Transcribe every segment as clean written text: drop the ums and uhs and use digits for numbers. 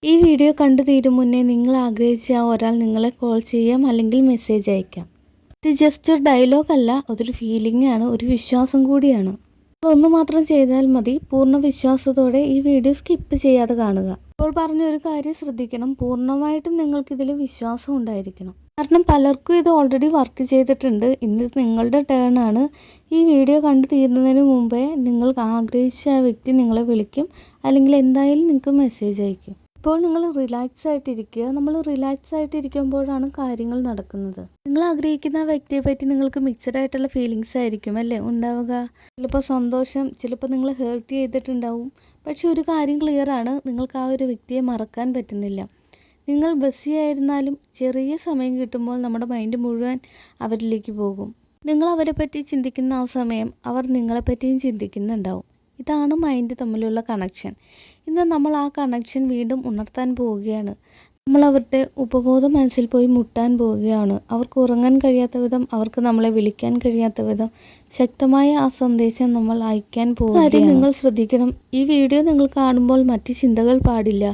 ഈ വീഡിയോ കണ്ടു തീരും മുന്നേ നിങ്ങൾ ആഗ്രഹിച്ച ആ ഒരാൾ നിങ്ങളെ കോൾ ചെയ്യാം അല്ലെങ്കിൽ മെസ്സേജ് അയക്കാം. ഇത് ജസ്റ്റ് ഒരു ഡയലോഗ് അല്ല, അതൊരു ഫീലിംഗ് ആണ്, ഒരു വിശ്വാസം കൂടിയാണ്. ഒന്ന് മാത്രം ചെയ്താൽ മതി. പൂർണ്ണ വിശ്വാസത്തോടെ ഈ വീഡിയോ സ്കിപ്പ് ചെയ്യാതെ കാണുക. ഇപ്പോൾ പറഞ്ഞ ഒരു കാര്യം ശ്രദ്ധിക്കണം, പൂർണ്ണമായിട്ടും നിങ്ങൾക്കിതിൽ വിശ്വാസം ഉണ്ടായിരിക്കണം. കാരണം പലർക്കും ഇത് ഓൾറെഡി വർക്ക് ചെയ്തിട്ടുണ്ട്. ഇന്ന് നിങ്ങളുടെ ടേൺ ആണ്. ഈ വീഡിയോ കണ്ടു തീരുന്നതിന് മുമ്പേ നിങ്ങൾ ആഗ്രഹിച്ച ആ വ്യക്തി നിങ്ങളെ വിളിക്കും, അല്ലെങ്കിൽ എന്തായാലും നിങ്ങൾക്ക് മെസ്സേജ് അയക്കും. ഇപ്പോൾ നിങ്ങൾ റിലാക്സ് ആയിട്ടിരിക്കുക. നമ്മൾ റിലാക്സ് ആയിട്ടിരിക്കുമ്പോഴാണ് കാര്യങ്ങൾ നടക്കുന്നത്. നിങ്ങൾ ആഗ്രഹിക്കുന്ന ആ വ്യക്തിയെ പറ്റി നിങ്ങൾക്ക് മിക്സഡ് ആയിട്ടുള്ള ഫീലിങ്സ് ആയിരിക്കും അല്ലേ ഉണ്ടാവുക. ചിലപ്പോൾ സന്തോഷം, ചിലപ്പോൾ നിങ്ങൾ ഹേർട്ട് ചെയ്തിട്ടുണ്ടാവും. പക്ഷെ ഒരു കാര്യം ക്ലിയർ ആണ്, നിങ്ങൾക്ക് ആ ഒരു വ്യക്തിയെ മറക്കാൻ പറ്റുന്നില്ല. നിങ്ങൾ ബിസി ആയിരുന്നാലും ചെറിയ സമയം കിട്ടുമ്പോൾ നമ്മുടെ മൈൻഡ് മുഴുവൻ അവരിലേക്ക് പോകും. നിങ്ങൾ അവരെ പറ്റി ചിന്തിക്കുന്ന ആ സമയം അവർ നിങ്ങളെപ്പറ്റിയും ചിന്തിക്കുന്നുണ്ടാവും. ഇതാണ് മൈൻഡ് തമ്മിലുള്ള കണക്ഷൻ. ഇന്ന് നമ്മൾ ആ കണക്ഷൻ വീണ്ടും ഉണർത്താൻ പോവുകയാണ്. നമ്മൾ അവരുടെ ഉപബോധ മനസ്സിൽ പോയി മുട്ടാൻ പോവുകയാണ്. അവർക്ക് ഉറങ്ങാൻ കഴിയാത്ത വിധം, അവർക്ക് നമ്മളെ വിളിക്കാൻ കഴിയാത്ത വിധം ശക്തമായ ആ സന്ദേശം നമ്മൾ അയക്കാൻ പോവുകയാണ്. നിങ്ങൾ ശ്രദ്ധിക്കണം, ഈ വീഡിയോ നിങ്ങൾ കാണുമ്പോൾ മറ്റ് ചിന്തകൾ പാടില്ല.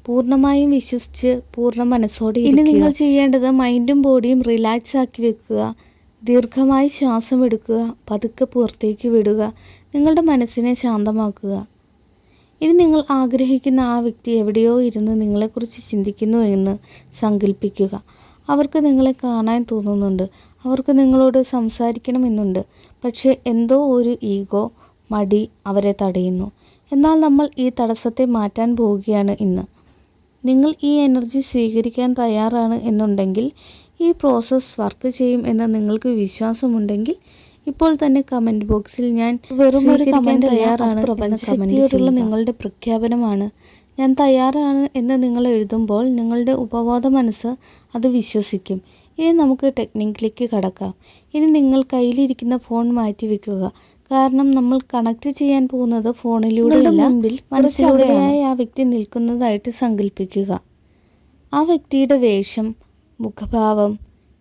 പൂർണ്ണമായും വിശ്വസിച്ച് പൂർണ്ണ മനസ്സോടെ ഇനി നിങ്ങൾ ചെയ്യേണ്ടത് മൈൻഡും ബോഡിയും റിലാക്സ് ആക്കി വെക്കുക. ദീർഘമായി ശ്വാസം എടുക്കുക, പതുക്കെ പുറത്തേക്ക് വിടുക, നിങ്ങളുടെ മനസ്സിനെ ശാന്തമാക്കുക. ഇനി നിങ്ങൾ ആഗ്രഹിക്കുന്ന ആ വ്യക്തി എവിടെയോ ഇരുന്ന് നിങ്ങളെക്കുറിച്ച് ചിന്തിക്കുന്നു എന്ന് സങ്കല്പിക്കുക. അവർക്ക് നിങ്ങളെ കാണാൻ തോന്നുന്നുണ്ട്, അവർക്ക് നിങ്ങളോട് സംസാരിക്കണമെന്നുണ്ട്. പക്ഷേ എന്തോ ഒരു ഈഗോ, മടി അവരെ തടയുന്നു. എന്നാൽ നമ്മൾ ഈ തടസ്സത്തെ മാറ്റാൻ പോവുകയാണ് ഇന്ന്. നിങ്ങൾ ഈ എനർജി സ്വീകരിക്കാൻ തയ്യാറാണ് എന്നുണ്ടെങ്കിൽ, ഈ പ്രോസസ്സ് വർക്ക് ചെയ്യും എന്ന് നിങ്ങൾക്ക് വിശ്വാസമുണ്ടെങ്കിൽ, ഇപ്പോൾ തന്നെ കമൻറ്റ് ബോക്സിൽ ഞാൻ വെറും ഒരു കമൻറ്റ് തയ്യാറാണ് പ്രപഞ്ചശക്തിയോടുള്ള നിങ്ങളുടെ പ്രഖ്യാപനമാണ്, ഞാൻ തയ്യാറാണ് എന്ന് നിങ്ങൾ എഴുതുമ്പോൾ നിങ്ങളുടെ ഉപബോധ മനസ്സ് അത് വിശ്വസിക്കും. ഇനി നമുക്ക് ടെക്നിക്കിലേക്ക് കടക്കാം. ഇനി നിങ്ങൾ കയ്യിലിരിക്കുന്ന ഫോൺ മാറ്റി വെക്കുക. കാരണം നമ്മൾ കണക്ട് ചെയ്യാൻ പോകുന്നത് ഫോണിലൂടെയല്ല, മുൻപിൽ മനസ്സിലൂടെയായ ആ വ്യക്തി നിൽക്കുന്നതായിട്ട് സങ്കല്പിക്കുക. ആ വ്യക്തിയുടെ വേഷം, മുഖഭാവം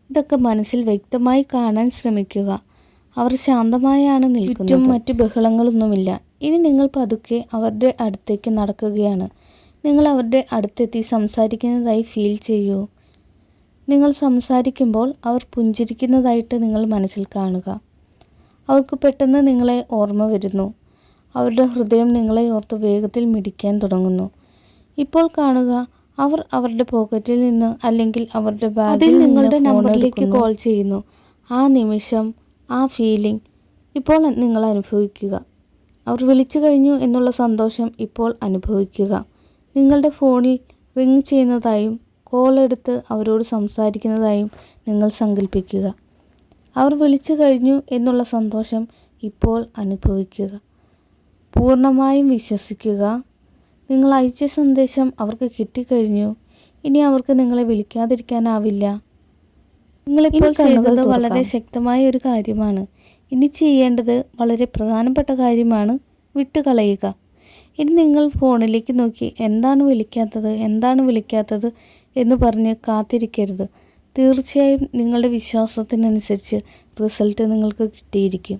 ഇതൊക്കെ മനസ്സിൽ വ്യക്തമായി കാണാൻ ശ്രമിക്കുക. അവർ ശാന്തമായാണ് നിൽക്കുന്നത്, മറ്റു ബഹളങ്ങളൊന്നുമില്ല. ഇനി നിങ്ങൾ പതുക്കെ അവരുടെ അടുത്തേക്ക് നടക്കുകയാണ്. നിങ്ങൾ അവരുടെ അടുത്തെത്തി സംസാരിക്കുന്നതായി ഫീൽ ചെയ്യൂ. നിങ്ങൾ സംസാരിക്കുമ്പോൾ അവർ പുഞ്ചിരിക്കുന്നതായിട്ട് നിങ്ങൾ മനസ്സിൽ കാണുക. അവർക്ക് പെട്ടെന്ന് നിങ്ങളെ ഓർമ്മ വരുന്നു. അവരുടെ ഹൃദയം നിങ്ങളെ ഓർത്ത് വേഗത്തിൽ മിടിക്കാൻ തുടങ്ങുന്നു. ഇപ്പോൾ കാണുക, അവർ അവരുടെ പോക്കറ്റിൽ നിന്ന് അല്ലെങ്കിൽ അവരുടെ ബാഗിൽ നിങ്ങളുടെ നമ്പറിലേക്ക് കോൾ ചെയ്യുന്നു. ആ നിമിഷം, ആ ഫീലിംഗ് ഇപ്പോൾ നിങ്ങൾ അനുഭവിക്കുക. അവർ വിളിച്ചു കഴിഞ്ഞു എന്നുള്ള സന്തോഷം ഇപ്പോൾ അനുഭവിക്കുക. നിങ്ങളുടെ ഫോണിൽ റിങ് ചെയ്യുന്നതായും കോൾ എടുത്ത് അവരോട് സംസാരിക്കുന്നതായും നിങ്ങൾ സങ്കല്പിക്കുക. അവർ വിളിച്ചു കഴിഞ്ഞു എന്നുള്ള സന്തോഷം ഇപ്പോൾ അനുഭവിക്കുക. പൂർണ്ണമായും വിശ്വസിക്കുക, നിങ്ങൾ അയച്ച സന്ദേശം അവർക്ക് കിട്ടിക്കഴിഞ്ഞു. ഇനി അവർക്ക് നിങ്ങളെ വിളിക്കാതിരിക്കാനാവില്ല. നിങ്ങളിപ്പോൾ ചെയ്യുന്നത് വളരെ ശക്തമായ ഒരു കാര്യമാണ്. ഇനി ചെയ്യേണ്ടത് വളരെ പ്രധാനപ്പെട്ട കാര്യമാണ്, വിട്ടുകളയുക. ഇനി നിങ്ങൾ ഫോണിലേക്ക് നോക്കി എന്താണ് വിളിക്കാത്തത് എന്ന് പറഞ്ഞ് കാത്തിരിക്കരുത്. തീർച്ചയായും നിങ്ങളുടെ വിശ്വാസത്തിനനുസരിച്ച് റിസൾട്ട് നിങ്ങൾക്ക് കിട്ടിയിരിക്കും.